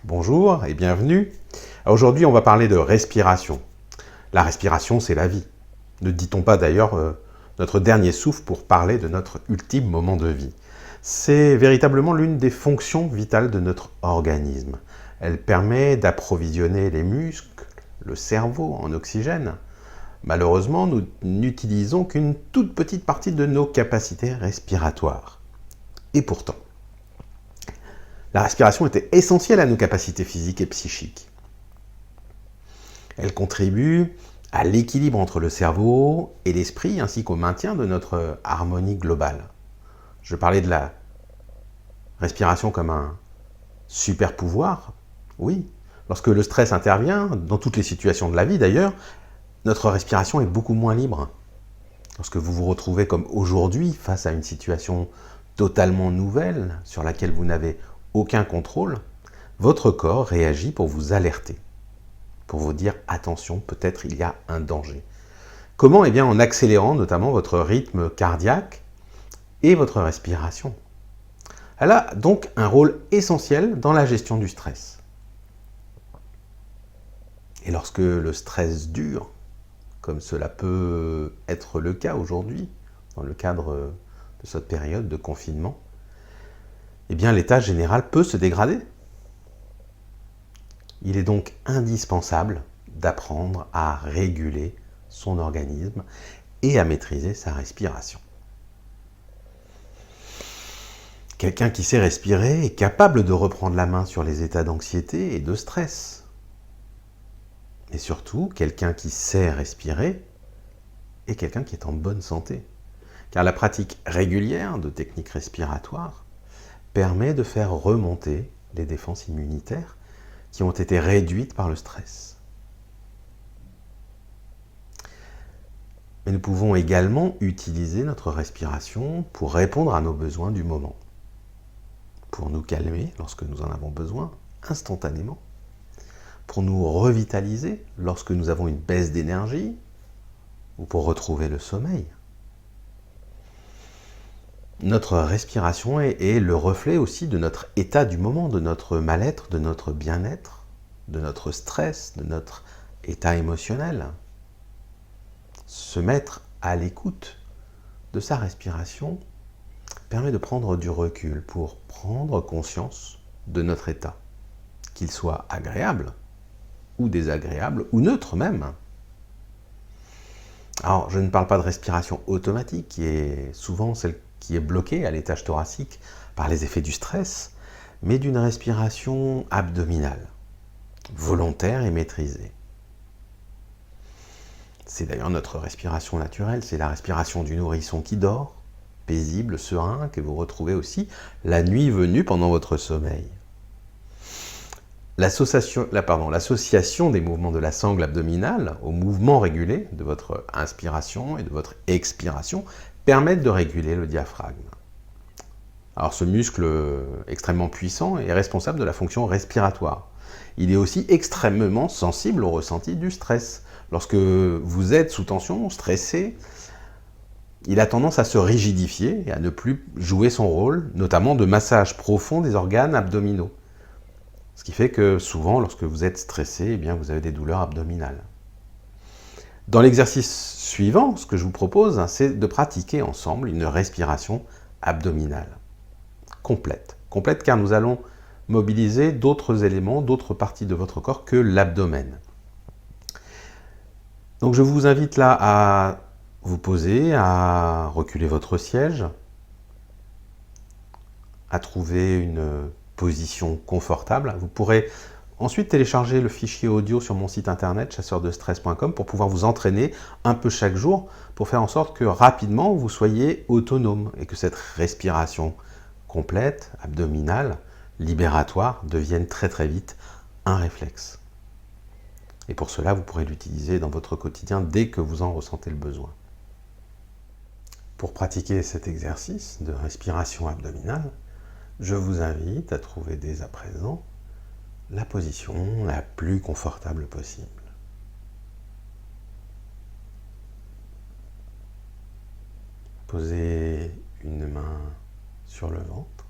Bonjour et bienvenue. Aujourd'hui, on va parler de respiration. La respiration, c'est la vie. Ne dit-on pas d'ailleurs notre dernier souffle pour parler de notre ultime moment de vie? C'est véritablement l'une des fonctions vitales de notre organisme. Elle permet d'approvisionner les muscles, le cerveau en oxygène. Malheureusement, nous n'utilisons qu'une toute petite partie de nos capacités respiratoires. Et pourtant, la respiration était essentielle à nos capacités physiques et psychiques. Elle contribue à l'équilibre entre le cerveau et l'esprit, ainsi qu'au maintien de notre harmonie globale. Je parlais de la respiration comme un super pouvoir. Oui, lorsque le stress intervient, dans toutes les situations de la vie d'ailleurs, notre respiration est beaucoup moins libre. Lorsque vous vous retrouvez comme aujourd'hui face à une situation totalement nouvelle sur laquelle vous n'avez aucun contrôle, votre corps réagit pour vous alerter, pour vous dire attention, peut-être il y a un danger. Comment? Eh bien en accélérant notamment votre rythme cardiaque et votre respiration. Elle a donc un rôle essentiel dans la gestion du stress. Et lorsque le stress dure, comme cela peut être le cas aujourd'hui, dans le cadre de cette période de confinement, eh bien l'état général peut se dégrader. Il est donc indispensable d'apprendre à réguler son organisme et à maîtriser sa respiration. Quelqu'un qui sait respirer est capable de reprendre la main sur les états d'anxiété et de stress. Et surtout, quelqu'un qui sait respirer est quelqu'un qui est en bonne santé. Car la pratique régulière de techniques respiratoires permet de faire remonter les défenses immunitaires qui ont été réduites par le stress. Mais nous pouvons également utiliser notre respiration pour répondre à nos besoins du moment. Pour nous calmer lorsque nous en avons besoin, instantanément. Pour nous revitaliser lorsque nous avons une baisse d'énergie ou pour retrouver le sommeil. Notre respiration est le reflet aussi de notre état du moment, de notre mal-être, de notre bien-être, de notre stress, de notre état émotionnel. Se mettre à l'écoute de sa respiration permet de prendre du recul pour prendre conscience de notre état, qu'il soit agréable ou désagréable ou neutre même. Alors, je ne parle pas de respiration automatique, qui est souvent celle qui est bloquée à l'étage thoracique par les effets du stress, mais d'une respiration abdominale, volontaire et maîtrisée. C'est d'ailleurs notre respiration naturelle, c'est la respiration du nourrisson qui dort, paisible, serein, que vous retrouvez aussi la nuit venue pendant votre sommeil. L'association des mouvements de la sangle abdominale au mouvement régulé de votre inspiration et de votre expiration permettent de réguler le diaphragme. Alors ce muscle extrêmement puissant est responsable de la fonction respiratoire. Il est aussi extrêmement sensible au ressenti du stress. Lorsque vous êtes sous tension, stressé, il a tendance à se rigidifier et à ne plus jouer son rôle, notamment de massage profond des organes abdominaux. Ce qui fait que souvent, lorsque vous êtes stressé, eh bien, vous avez des douleurs abdominales. Dans l'exercice suivant, ce que je vous propose, c'est de pratiquer ensemble une respiration abdominale. Complète. Complète car nous allons mobiliser d'autres éléments, d'autres parties de votre corps que l'abdomen. Donc je vous invite là à vous poser, à reculer votre siège, à trouver une position confortable. Vous pourrez ensuite télécharger le fichier audio sur mon site internet chasseurdestress.com pour pouvoir vous entraîner un peu chaque jour pour faire en sorte que rapidement vous soyez autonome et que cette respiration complète, abdominale, libératoire devienne très très vite un réflexe. Et pour cela, vous pourrez l'utiliser dans votre quotidien dès que vous en ressentez le besoin. Pour pratiquer cet exercice de respiration abdominale, je vous invite à trouver dès à présent la position la plus confortable possible. Posez une main sur le ventre,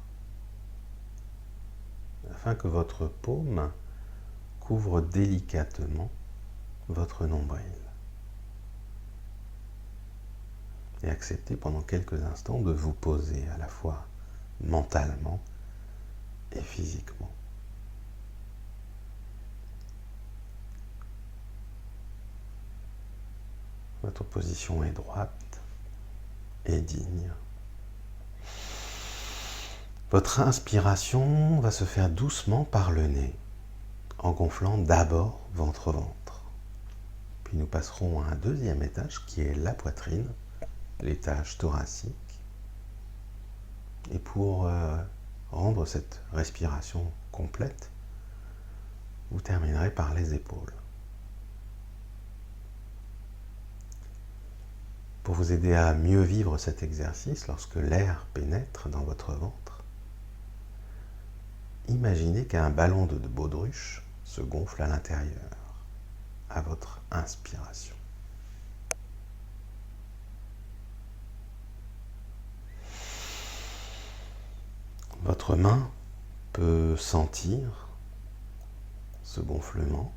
afin que votre paume couvre délicatement votre nombril. Et acceptez pendant quelques instants de vous poser à la fois mentalement et physiquement. Votre position est droite et digne. Votre inspiration va se faire doucement par le nez, en gonflant d'abord ventre-ventre. Puis nous passerons à un deuxième étage qui est la poitrine, l'étage thoracique. Et pour rendre cette respiration complète, vous terminerez par les épaules. Pour vous aider à mieux vivre cet exercice, lorsque l'air pénètre dans votre ventre, imaginez qu'un ballon de baudruche se gonfle à l'intérieur, à votre inspiration. Votre main peut sentir ce gonflement.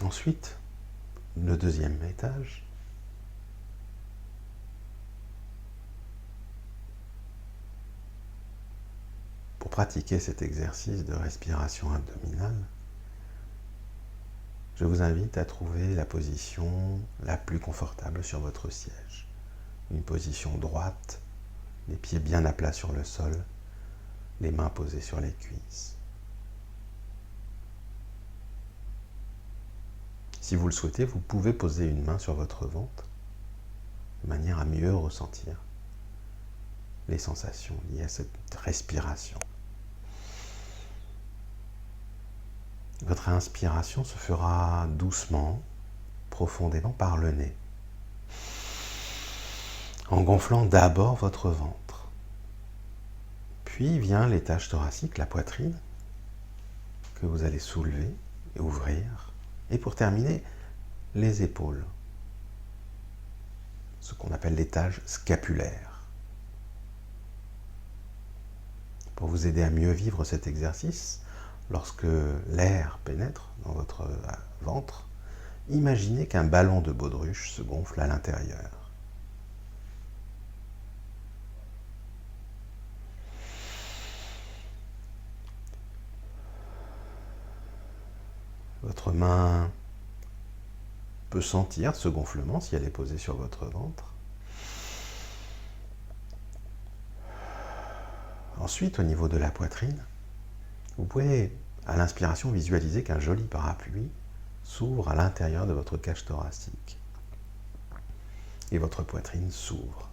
Ensuite, le deuxième étage. Pour pratiquer cet exercice de respiration abdominale, je vous invite à trouver la position la plus confortable sur votre siège. Une position droite, les pieds bien à plat sur le sol, les mains posées sur les cuisses. Si vous le souhaitez, vous pouvez poser une main sur votre ventre de manière à mieux ressentir les sensations liées à cette respiration. Votre inspiration se fera doucement, profondément par le nez, en gonflant d'abord votre ventre. Puis vient l'étage thoracique, la poitrine, que vous allez soulever et ouvrir. Et pour terminer, les épaules, ce qu'on appelle l'étage scapulaire. Pour vous aider à mieux vivre cet exercice, lorsque l'air pénètre dans votre ventre, imaginez qu'un ballon de baudruche se gonfle à l'intérieur. Votre main peut sentir ce gonflement si elle est posée sur votre ventre. Ensuite, au niveau de la poitrine, vous pouvez, à l'inspiration, visualiser qu'un joli parapluie s'ouvre à l'intérieur de votre cage thoracique. Et votre poitrine s'ouvre.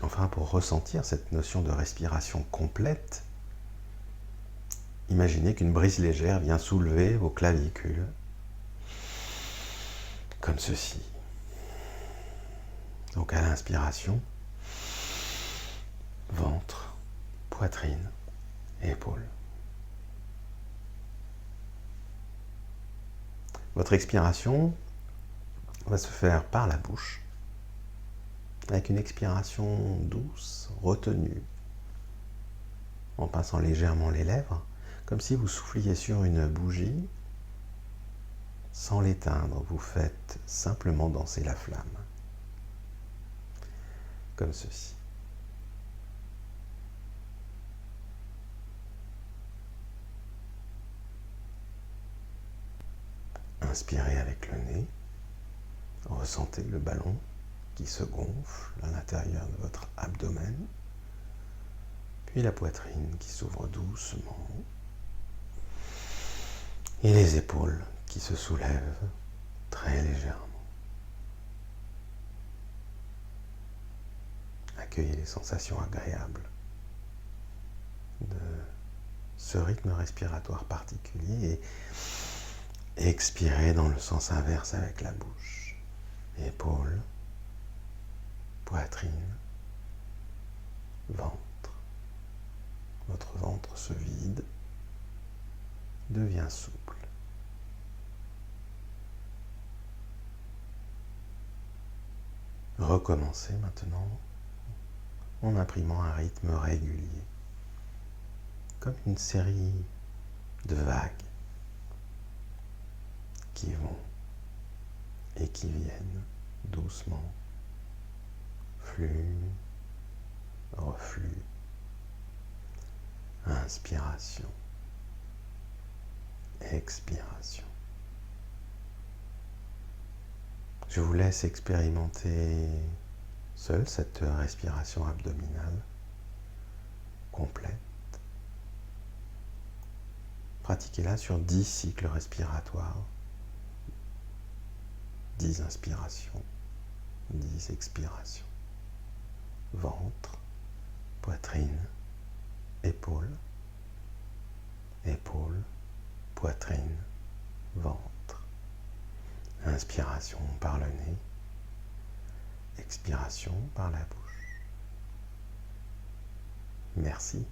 Enfin, pour ressentir cette notion de respiration complète, imaginez qu'une brise légère vient soulever vos clavicules, comme ceci. Donc à l'inspiration, ventre, poitrine, épaules. Votre expiration va se faire par la bouche, avec une expiration douce, retenue, en pinçant légèrement les lèvres, comme si vous souffliez sur une bougie. Sans l'éteindre, vous faites simplement danser la flamme, comme ceci. Inspirez avec le nez, ressentez le ballon qui se gonfle à l'intérieur de votre abdomen, puis la poitrine qui s'ouvre doucement, et les épaules qui se soulèvent très légèrement. Accueillez les sensations agréables de ce rythme respiratoire particulier et expirez dans le sens inverse avec la bouche. Épaules, poitrine, ventre. Votre ventre se vide, devient souple. recommencer maintenant en imprimant un rythme régulier, comme une série de vagues qui vont et qui viennent doucement, flux, reflux, inspiration, expiration. Je vous laisse expérimenter seul cette respiration abdominale complète. Pratiquez-la sur 10 cycles respiratoires, 10 inspirations, 10 expirations. Ventre, poitrine, épaules, épaules, poitrine, ventre. Inspiration par le nez, expiration par la bouche. Merci.